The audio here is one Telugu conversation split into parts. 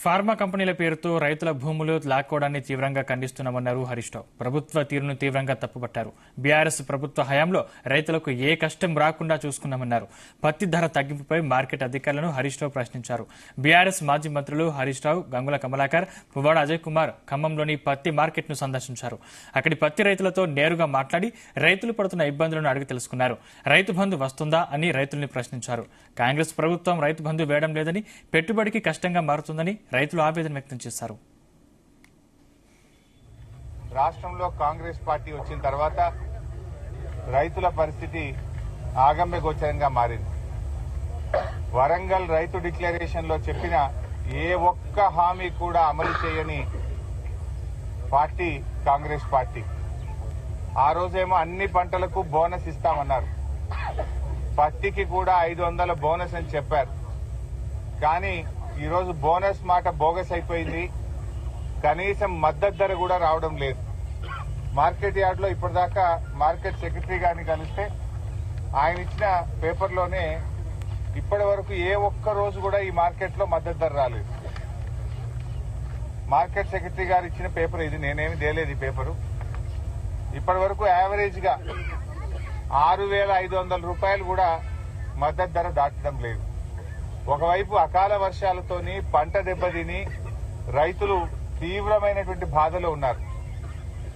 ఫార్మా కంపెనీల పేరుతో రైతుల భూములు లాక్కోవడాన్ని తీవ్రంగా ఖండిస్తున్నామన్నారు హరీష్ రావు. ప్రభుత్వ తీరును తీవ్రంగా తప్పుపట్టారు. బీఆర్ఎస్ ప్రభుత్వ హయాంలో రైతులకు ఏ కష్టం రాకుండా చూసుకున్నామన్నారు. పత్తి ధర తగ్గింపుపై మార్కెట్ అధికారులను హరీష్ రావు ప్రశ్నించారు. బీఆర్ఎస్ మాజీ మంత్రులు హరీష్ రావు, గంగుల కమలాకర్, పువ్వాడ అజయ్ కుమార్ ఖమ్మంలోని పత్తి మార్కెట్ను సందర్శించారు. అక్కడి పత్తి రైతులతో నేరుగా మాట్లాడి రైతులు పడుతున్న ఇబ్బందులను అడిగి తెలుసుకున్నారు. రైతు బంధు వస్తుందా అని రైతుల్ని ప్రశ్నించారు. కాంగ్రెస్ ప్రభుత్వం రైతు బంధు వేయడం లేదని, పెట్టుబడికి కష్టంగా మారుతుందని రైతులు ఆవేదన వ్యక్తం చేశారు. రాష్ట్రంలో కాంగ్రెస్ పార్టీ వచ్చిన తర్వాత రైతుల పరిస్థితి ఆగమ్య గోచరంగా మారింది. వరంగల్ రైతు డిక్లరేషన్ లో చెప్పిన ఏ ఒక్క హామీ కూడా అమలు చేయని పార్టీ కాంగ్రెస్ పార్టీ. ఆ రోజేమో అన్ని పంటలకు బోనస్ ఇస్తామన్నారు. పత్తికి కూడా 500 బోనస్ అని చెప్పారు. కానీ ఈరోజు బోనస్ మాట బోగస్ అయిపోయింది. కనీసం మద్దతు ధర కూడా రావడం లేదు. మార్కెట్ యార్డ్ లో ఇప్పటిదాకా మార్కెట్ సెక్రటరీ గారిని కలిస్తే ఆయన ఇచ్చిన పేపర్లోనే ఇప్పటి వరకు ఏ ఒక్క రోజు కూడా ఈ మార్కెట్ లో మద్దతు ధర రాలేదు. మార్కెట్ సెక్రటరీ గారు ఇచ్చిన పేపర్ ఇది, నేనేమి తేలేదు ఈ పేపరు. ఇప్పటి వరకు యావరేజ్ గా 6,500 రూపాయలు కూడా మద్దతు ధర దాటడం లేదు. ఒకవైపు అకాల వర్షాలతోని పంట దెబ్బతిని రైతులు తీవ్రమైనటువంటి బాధలో ఉన్నారు.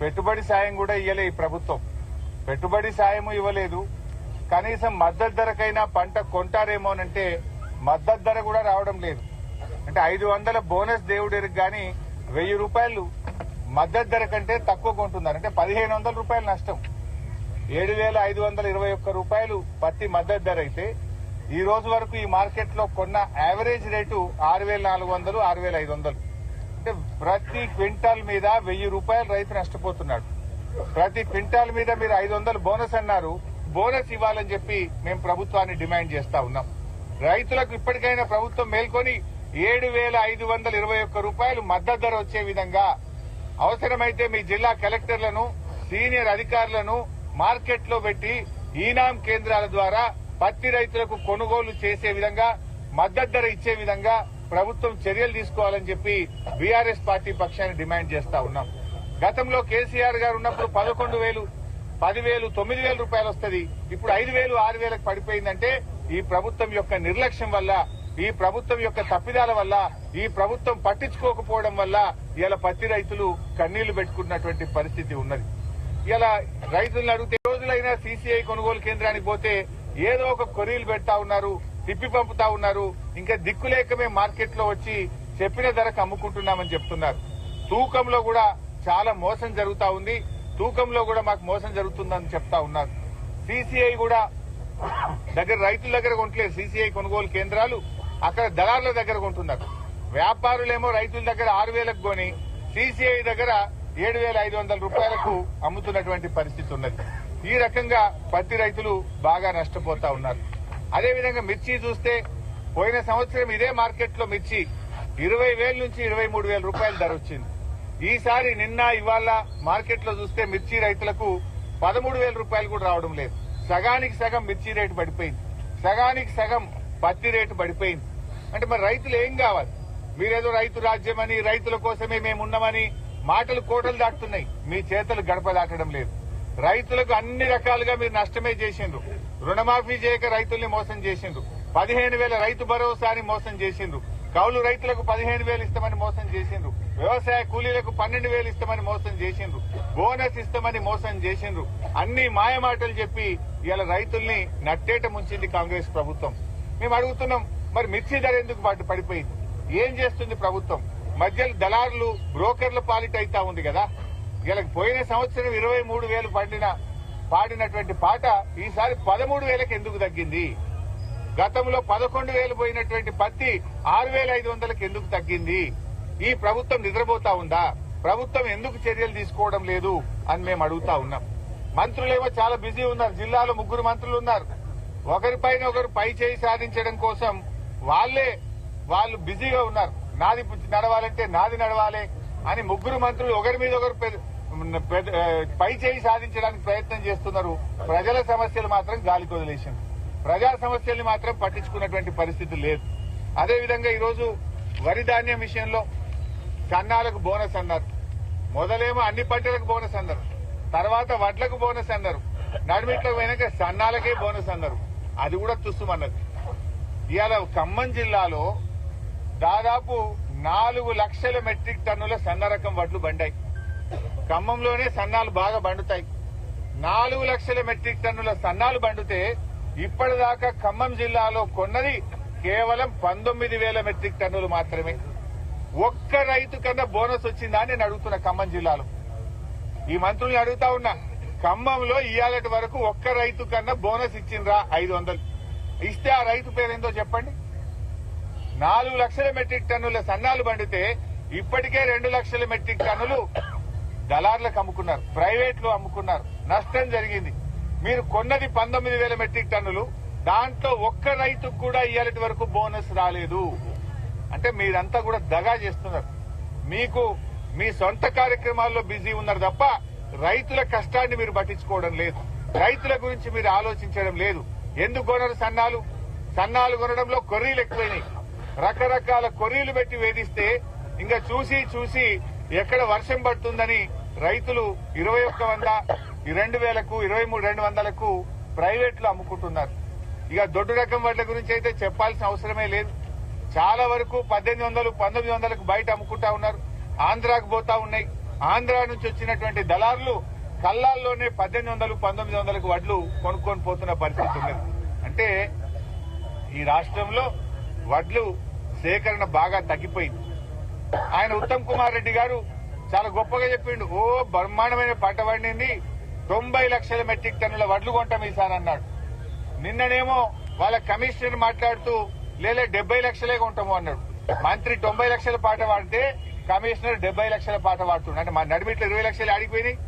పెట్టుబడి సాయం కూడా ఇవ్వలే ఈ ప్రభుత్వం. పెట్టుబడి సాయం ఇవ్వలేదు. కనీసం మద్దతు ధరకైనా పంట కొంటారేమోనంటే మద్దతు ధర కూడా రావడం లేదు. అంటే 500 బోనస్ దేవుడికి గాని 1000 రూపాయలు మద్దతు ధర కంటే తక్కువ కొంటున్నారు. అంటే 1,500 రూపాయలు నష్టం. 7,521 రూపాయలు పత్తి మద్దతు ధర అయితే ఈ రోజు వరకు ఈ మార్కెట్ లో కొన్న యావరేజ్ రేటు 6,400, 6,500. అంటే ప్రతి క్వింటాల్ మీద 1,000 రూపాయలు రైతు నష్టపోతున్నాడు. ప్రతి క్వింటాల్ మీద మీరు 500 బోనస్ అన్నారు. బోనస్ ఇవ్వాలని చెప్పి మేము ప్రభుత్వాన్ని డిమాండ్ చేస్తా ఉన్నాం. రైతులకు ఇప్పటికైనా ప్రభుత్వం మేల్కొని 7,521 రూపాయలు మద్దతు ధర వచ్చే విధంగా అవసరమైతే మీ జిల్లా కలెక్టర్లను, సీనియర్ అధికారులను మార్కెట్ లో పెట్టి ఈనాం కేంద్రాల ద్వారా పత్తి రైతులకు కొనుగోలు చేసే విధంగా, మద్దతు ధర ఇచ్చే విధంగా ప్రభుత్వం చర్యలు తీసుకోవాలని చెప్పి బీఆర్ఎస్ పార్టీ పక్షాన్ని డిమాండ్ చేస్తా ఉన్నాం. గతంలో కేసీఆర్ గారు ఉన్నప్పుడు 11,000, 10,000, 9,000 రూపాయలు వస్తుంది. ఇప్పుడు 5,000, 6,000కు పడిపోయిందంటే ఈ ప్రభుత్వం యొక్క నిర్లక్ష్యం వల్ల, ఈ ప్రభుత్వం యొక్క తప్పిదాల వల్ల, ఈ ప్రభుత్వం పట్టించుకోకపోవడం వల్ల ఇలా పత్తి రైతులు కన్నీళ్లు పెట్టుకున్నటువంటి పరిస్థితి ఉన్నది. ఇలా రైతులను అడిగితే రోజులైనా సీసీఐ కొనుగోలు కేంద్రానికి పోతే ఏదో ఒక కొరీలు పెడతా ఉన్నారు, తిప్పి పంపుతా ఉన్నారు. ఇంకా దిక్కులేకమే మార్కెట్ లో వచ్చి చెప్పిన ధరకు అమ్ముకుంటున్నామని చెప్తున్నారు. తూకంలో కూడా చాలా మోసం జరుగుతా ఉంది. తూకంలో కూడా మాకు మోసం జరుగుతుందని చెప్తా ఉన్నారు. సీసీఐ కూడా రైతుల దగ్గర కొంటలేదు. సీసీఐ కొనుగోలు కేంద్రాలు అక్కడ దళారుల దగ్గర కొంటున్నారు. వ్యాపారులేమో రైతుల దగ్గర 6,000కు కొని సీసీఐ దగ్గర 7,500 రూపాయలకు అమ్ముతున్నటువంటి పరిస్థితి ఉన్నది. ఈ రకంగా పత్తి రైతులు బాగా నష్టపోతా ఉన్నారు. అదేవిధంగా మిర్చి చూస్తే పోయిన సంవత్సరం ఇదే మార్కెట్ లో మిర్చి 20,000 నుంచి 23,000 రూపాయల ధర వచ్చింది. ఈసారి నిన్న ఇవాళ మార్కెట్ లో చూస్తే మిర్చి రైతులకు 13,000 రూపాయలు కూడా రావడం లేదు. సగానికి సగం మిర్చి రేటు పడిపోయింది. సగానికి సగం పత్తి రేటు పడిపోయింది. అంటే మరి రైతులు ఏం కావాలి? మీరేదో రైతు రాజ్యమని, రైతుల కోసమే మేమున్నామని మాటలు కోటలు దాటుతున్నాయి. మీ చేతులు గడప దాటడం లేదు. రైతులకు అన్ని రకాలుగా మీరు నష్టమే చేసిండ్రు. రుణమాఫీ చేయక రైతుల్ని మోసం చేసిండ్రు. 15,000 రైతు భరోసాని మోసం చేసిండ్రు. కౌలు రైతులకు 15,000 ఇస్తామని మోసం చేసిండ్రు. వ్యవసాయ కూలీలకు 12,000 ఇస్తామని మోసం చేసిండ్రు. బోనస్ ఇస్తామని మోసం చేసిండ్రు. అన్ని మాయమాటలు చెప్పి ఇలా రైతుల్ని నట్టేట ముంచింది కాంగ్రెస్ ప్రభుత్వం. మేము అడుగుతున్నాం, మరి మిర్చి ధర ఎందుకు పడిపోయింది? ఏం చేస్తుంది ప్రభుత్వం? మధ్యలో దళారులు, బ్రోకర్ల పాలిట అయితా ఉంది కదా. ఇలా పోయిన సంవత్సరం 23,000 పాడినటువంటి పాట ఈసారి 13,000కి ఎందుకు తగ్గింది? గతంలో 11,000 పోయినటువంటి పత్తి 6,500కి ఎందుకు తగ్గింది? ఈ ప్రభుత్వం నిద్రపోతా ఉందా? ప్రభుత్వం ఎందుకు చర్యలు తీసుకోవడం లేదు అని మేము అడుగుతా ఉన్నాం. మంత్రులేమో చాలా బిజీ ఉన్నారు. జిల్లాలో 3 మంత్రులు ఉన్నారు. ఒకరిపైన ఒకరు పై చేయి సాధించడం కోసం వాళ్ళు బిజీగా ఉన్నారు. నాది నడవాలంటే నాది నడవాలి అని 3 మంత్రులు ఒకరి మీద ఒకరు పై చేయి సాధించడానికి ప్రయత్నం చేస్తున్నారు. ప్రజల సమస్యలు మాత్రం గాలికి వదిలేసింది. ప్రజా సమస్యల్ని మాత్రం పట్టించుకున్నటువంటి పరిస్థితి లేదు. అదేవిధంగా ఈరోజు వరి ధాన్యం విషయంలో సన్నాలకు బోనస్ అన్నారు. మొదలేమో అన్ని పంటలకు బోనస్ అన్నారు, తర్వాత వడ్లకు బోనస్ అన్నారు, నడిమిట్లకు పోయినాక సన్నాలకే బోనస్ అన్నారు. అది కూడా తుస్సుమన్నది. ఇవాళ ఖమ్మం జిల్లాలో దాదాపు 4 లక్షల మెట్రిక్ టన్నుల సన్న రకం వడ్లు బండాయి. ఖమ్మంలోనే సన్నాలు బాగా బండుతాయి. 4 లక్షల మెట్రిక్ టన్నుల సన్నాలు బండితే ఇప్పటిదాకా ఖమ్మం జిల్లాలో కొన్నది కేవలం 19,000 మెట్రిక్ టన్నులు మాత్రమే. ఒక్క రైతు కన్నా బోనస్ వచ్చిందా అని నేను అడుగుతున్నా. ఖమ్మం జిల్లాలో ఈ మంత్రుల్ని అడుగుతా ఉన్నా, ఖమ్మంలో ఇవాళటి వరకు ఒక్క రైతు కన్నా బోనస్ ఇచ్చిండ్రా? 500 ఇస్తే ఆ రైతు పేరేందో చెప్పండి. 4 లక్షల మెట్రిక్ టన్నుల సన్నాలు బండితే ఇప్పటికే 2 లక్షల మెట్రిక్ టన్నులు దళార్లకు అమ్ముకున్నారు, ప్రైవేట్ లో అమ్ముకున్నారు, నష్టం జరిగింది. మీరు కొన్నది 19,000 మెట్రిక్ టన్నులు, దాంట్లో ఒక్క రైతుకు కూడా ఇవాళటి వరకు బోనస్ రాలేదు. అంటే మీరంతా కూడా దగా చేస్తున్నారు. మీకు మీ సొంత కార్యక్రమాల్లో బిజీ ఉన్నారు తప్ప రైతుల కష్టాన్ని మీరు పట్టించుకోవడం లేదు. రైతుల గురించి మీరు ఆలోచించడం లేదు. ఎందుకు కొనరు సన్నాలు? సన్నాలు కొనడంలో కొర్రీలు ఎక్కువైనాయి. రకరకాల కొర్రీలు పెట్టి వేధిస్తే ఇంకా చూసి చూసి ఎక్కడ వర్షం పడుతుందని రైతులు 21,100, 2,000కు, 23,200కు ప్రైవేట్ లో అమ్ముకుంటున్నారు. ఇక దొడ్డు రకం వడ్ల గురించి అయితే చెప్పాల్సిన అవసరమే లేదు. చాలా వరకు 1,800, 1,900కు బయట అమ్ముకుంటా ఉన్నారు. ఆంధ్రాకు పోతా ఉన్నాయి. ఆంధ్ర నుంచి వచ్చినటువంటి దళారులు కల్లాల్లోనే 1,800, 1,900కు వడ్లు కొనుక్కొని పోతున్న పరిస్థితి ఉన్నది. అంటే ఈ రాష్ట్రంలో వడ్లు సేకరణ బాగా తగ్గిపోయింది. ఆయన ఉత్తమ్ కుమార్ రెడ్డి గారు చాలా గొప్పగా చెప్పిండు. ఓ బ్రహ్మాండమైన పంట పండింది, 90 లక్షల మెట్రిక్ టన్నుల వడ్లు కొంటాం ఈసారి అన్నాడు. నిన్ననేమో వాళ్ళ కమిషనర్ మాట్లాడుతూ లేలే 70 లక్షలే కొంటాము అన్నాడు. మంత్రి 90 లక్షల పాట పాడితే కమిషనర్ 70 లక్షల పాట పాడుతున్నాడు. అంటే మా నడిమిట్లో 20 లక్షలు ఆడిపోయినాయి.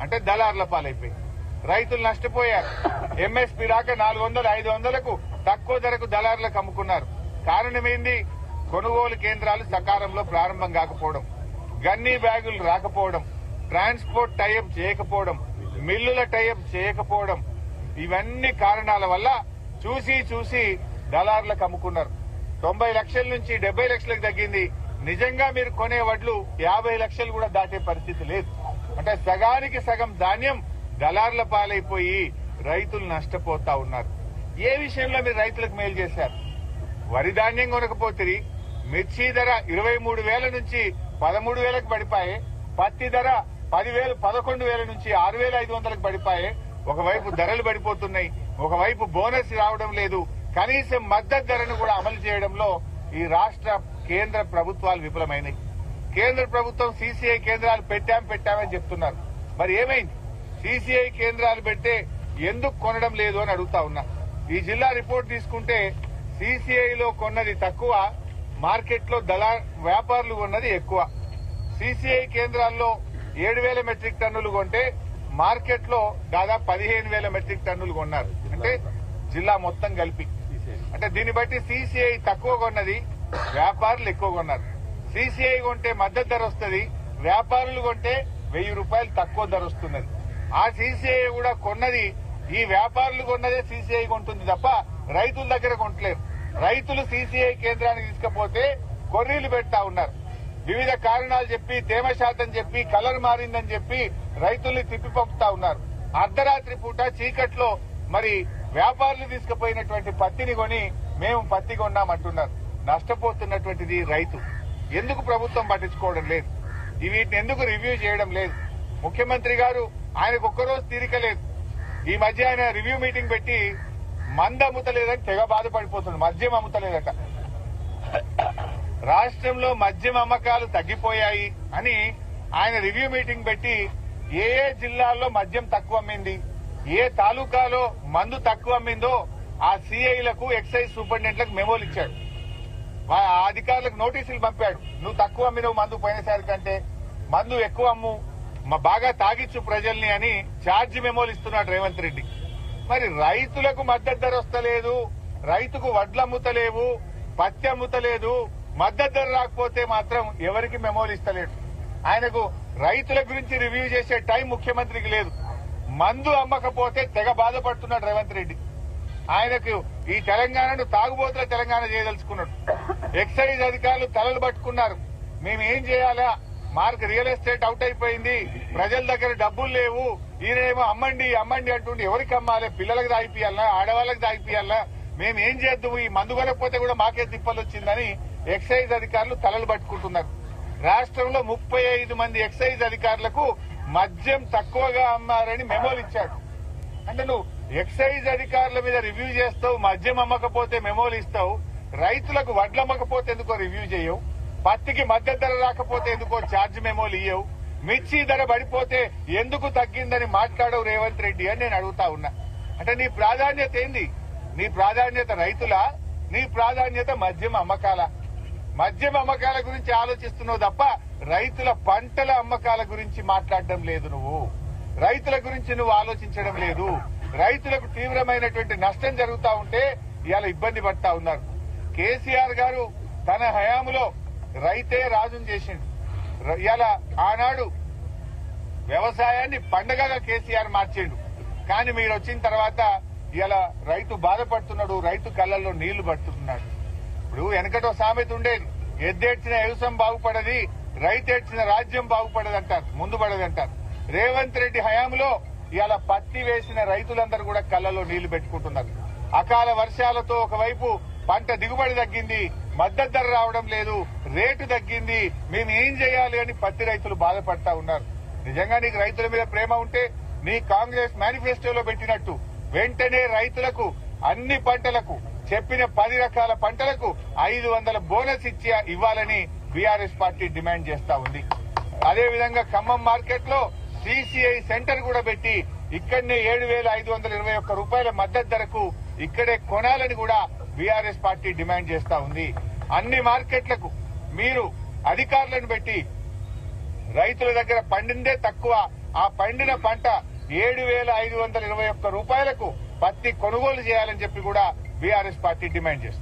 అంటే దళారుల పాలైపోయి రైతులు నష్టపోయారు. ఎంఎస్పీ రాక 400, 500లకు తక్కువ ధరకు దళారులకు అమ్ముకున్నారు. కారణం ఏంది? కొనుగోలు కేంద్రాలు సకాలంలో ప్రారంభం కాకపోవడం, గన్నీ బ్యాగులు రాకపోవడం, ట్రాన్స్పోర్ట్ టైఅప్ చేయకపోవడం, మిల్లుల టైఅప్ చేయకపోవడం, ఇవన్నీ కారణాల వల్ల చూసి చూసి దళారులకు అమ్ముకున్నారు. 90 లక్షల నుంచి 70 లక్షలకు తగ్గింది. నిజంగా మీరు కొనే వడ్లు 50 లక్షలు కూడా దాటే పరిస్థితి లేదు. అంటే సగానికి సగం ధాన్యం దళారుల పాలైపోయి రైతులు నష్టపోతా ఉన్నారు. ఏ విషయంలో మీరు రైతులకు మేలు చేశారు? వరి ధాన్యం కొనకపోతే మిర్చి ధర 23,000 నుంచి 13,000కు పడిపాయే, పత్తి ధర 10,000, 11,000 నుంచి 6,500కు పడిపాయే. ఒకవైపు ధరలు పడిపోతున్నాయి, ఒకవైపు బోనస్ రావడం లేదు. కనీసం మద్దతు ధరను కూడా అమలు చేయడంలో ఈ రాష్ట్ర కేంద్ర ప్రభుత్వాలు విఫలమైనాయి. కేంద్ర ప్రభుత్వం సీసీఐ కేంద్రాలు పెట్టామని చెప్తున్నారు. మరి ఏమైంది? సీసీఐ కేంద్రాలు పెడితే ఎందుకు కొనడం లేదు అని అడుగుతా ఉన్నా. ఈ జిల్లా రిపోర్ట్ తీసుకుంటే సీసీఐలో కొన్నది తక్కువ, మార్కెట్లో వ్యాపారులు కొన్నది ఎక్కువ. సీసీఐ కేంద్రాల్లో 7,000 మెట్రిక్ టన్నులు కొంటే మార్కెట్లో దాదాపు 15,000 మెట్రిక్ టన్నులు కొన్నారు. అంటే జిల్లా మొత్తం కలిపి. అంటే దీన్ని బట్టి సీసీఐ తక్కువ కొన్నది, వ్యాపారులు ఎక్కువ కొన్నారు. సీసీఐ కొంటే మద్దతు ధర వస్తుంది, వ్యాపారులు కొంటే 1,000 రూపాయలు తక్కువ ధర వస్తున్నది. ఆ సీసీఐ కూడా కొన్నది, ఈ వ్యాపారులు కొన్నదే సీసీఐ కొంటుంది తప్ప రైతుల దగ్గర కొంటలేరు. రైతులు సీసీఐ కేంద్రానికి తీసుకపోతే కొర్రీలు పెడతా ఉన్నారు. వివిధ కారణాలు చెప్పి, తేమ శాతం చెప్పి, కలర్ మారిందని చెప్పి రైతుల్ని తిప్పి పంపుతా ఉన్నారు. అర్ధరాత్రి పూట చీకట్లో మరి వ్యాపారులు తీసుకుపోయినటువంటి పత్తిని కొని మేము పత్తి కొన్నామంటున్నారు. నష్టపోతున్నటువంటిది రైతు. ఎందుకు ప్రభుత్వం పట్టించుకోవడం లేదు? వీటిని ఎందుకు రివ్యూ చేయడం లేదు? ముఖ్యమంత్రి గారు ఆయనకు ఒక్కరోజు తీరిక లేదు. ఈ మధ్య ఆయన రివ్యూ మీటింగ్ పెట్టి మందు అమ్ముతలేదని తెగ బాధపడిపోతుంది. మద్యం అమ్ముతలేదట. రాష్ట్రంలో మద్యం అమ్మకాలు తగ్గిపోయాయి అని ఆయన రివ్యూ మీటింగ్ పెట్టి ఏ జిల్లాల్లో మద్యం తక్కువ అమ్మింది, ఏ తాలూకాలో మందు తక్కువ అమ్మిందో ఆ సీఐలకు, ఎక్సైజ్ సూపరింటెండెంట్లకు మెమోలు ఇచ్చాడు. ఆ అధికారులకు నోటీసులు పంపాడు. నువ్వు తక్కువ అమ్మినవు మందు పోయినసారి కంటే, మందు ఎక్కువ అమ్ము, బాగా తాగిచ్చు ప్రజల్ని అని ఛార్జ్ మెమోలు ఇస్తున్నాడు రేవంత్ రెడ్డి. మరి రైతులకు మద్దతు ధర వస్తలేదు, రైతుకు వడ్లు అమ్ముతలేవు, పత్తి అమ్ముతలేదు, మద్దతు ధర రాకపోతే మాత్రం ఎవరికి మెమోలు ఇస్తలేడు. ఆయనకు రైతుల గురించి రివ్యూ చేసే టైం ముఖ్యమంత్రికి లేదు. మందు అమ్మకపోతే తెగ బాధపడుతున్నాడు రేవంత్ రెడ్డి. ఆయనకు ఈ తెలంగాణను తాగుబోతుల తెలంగాణ చేయదలుచుకున్నాడు. ఎక్సైజ్ అధికారులు తలలు పట్టుకున్నారు. మేము ఏం చేయాలా, మార్క్ రియల్ ఎస్టేట్ అవుట్ అయిపోయింది, ప్రజల దగ్గర డబ్బులు లేవు, ఈయనేమో అమ్మండి అమ్మండి అంటుండే. ఎవరికి అమ్మాలి? పిల్లలకు దాగిపియాలనా, ఆడవాళ్ళకి దాగిపియాలనా? మేము ఏం చేద్దాము, ఈ మందు కొనకపోతే కూడా మాకే తిప్పలు వచ్చిందని ఎక్సైజ్ అధికారులు తలలు పట్టుకుంటున్నారు. రాష్ట్రంలో 35 మంది ఎక్సైజ్ అధికారులకు మద్యం తక్కువగా అమ్మారని మెమోలు ఇచ్చాడు. అంటే నువ్వు ఎక్సైజ్ అధికారుల మీద రివ్యూ చేస్తావు, మద్యం అమ్మకపోతే మెమోలు ఇస్తావు, రైతులకు వడ్లు అమ్మకపోతే ఎందుకో రివ్యూ చేయవు, పత్తికి మద్దతు ధర రాకపోతే ఎందుకో ఛార్జ్ మెమోలు ఇయ్యవు, మిర్చి ధర పడిపోతే ఎందుకు తగ్గిందని మాట్లాడవు రేవంత్ రెడ్డి అని నేను అడుగుతా ఉన్నా. అంటే నీ ప్రాధాన్యత ఏంది? నీ ప్రాధాన్యత రైతులా? నీ ప్రాధాన్యత మద్యం అమ్మకాల? మద్యం అమ్మకాల గురించి ఆలోచిస్తున్నావు తప్ప రైతుల పంటల అమ్మకాల గురించి మాట్లాడడం లేదు. నువ్వు రైతుల గురించి నువ్వు ఆలోచించడం లేదు. రైతులకు తీవ్రమైనటువంటి నష్టం జరుగుతా ఉంటే ఇవాళ ఇబ్బంది పడతా ఉన్నారు. కేసీఆర్ గారు తన హయాంలో రైతే రాజును చేసిండు. ఇవాళ ఆనాడు వ్యవసాయాన్ని పండగగా కేసీఆర్ మార్చిండు. కానీ మీరు వచ్చిన తర్వాత ఇవాళ రైతు బాధపడుతున్నాడు, రైతు కళ్ళల్లో నీళ్లు పడుతున్నాడు. ఇప్పుడు వెనకటో సామెత ఉండేది, ఎద్దేడ్చిన వ్యవసాయం బాగుపడది, రైతేడ్చిన రాజ్యం బాగుపడదు అంటారు, ముందు పడదు అంటారు. రేవంత్ రెడ్డి హయాంలో ఇవాళ పత్తి వేసిన రైతులందరూ కూడా కళ్ళలో నీళ్లు పెట్టుకుంటున్నారు. అకాల వర్షాలతో ఒకవైపు పంట దిగుబడి తగ్గింది, మద్దతు ధర రావడం లేదు, రేటు తగ్గింది, మేము ఏం చేయాలి అని పత్తి రైతులు బాధపడతా ఉన్నారు. నిజంగా నీకు రైతుల మీద ప్రేమ ఉంటే నీ కాంగ్రెస్ మేనిఫెస్టోలో పెట్టినట్టు వెంటనే రైతులకు అన్ని పంటలకు చెప్పిన 10 రకాల పంటలకు 500 బోనస్ ఇవ్వాలని బీఆర్ఎస్ పార్టీ డిమాండ్ చేస్తా ఉంది. అదేవిధంగా ఖమ్మం మార్కెట్ లో సిసిఐ సెంటర్ కూడా పెట్టి ఇక్కడనే 7,521 రూపాయల మద్దతు ధరకు ఇక్కడే కొనాలని కూడా బీఆర్ఎస్ పార్టీ డిమాండ్ చేస్తా ఉంది. అన్ని మార్కెట్లకు మీరు అధికారులను పెట్టి రైతుల దగ్గర పండిందే తక్కువ, ఆ పండిన పంట 7,521 రూపాయలకు పత్తి కొనుగోలు చేయాలని చెప్పి కూడా బీఆర్ఎస్ పార్టీ డిమాండ్ చేస్తుంది.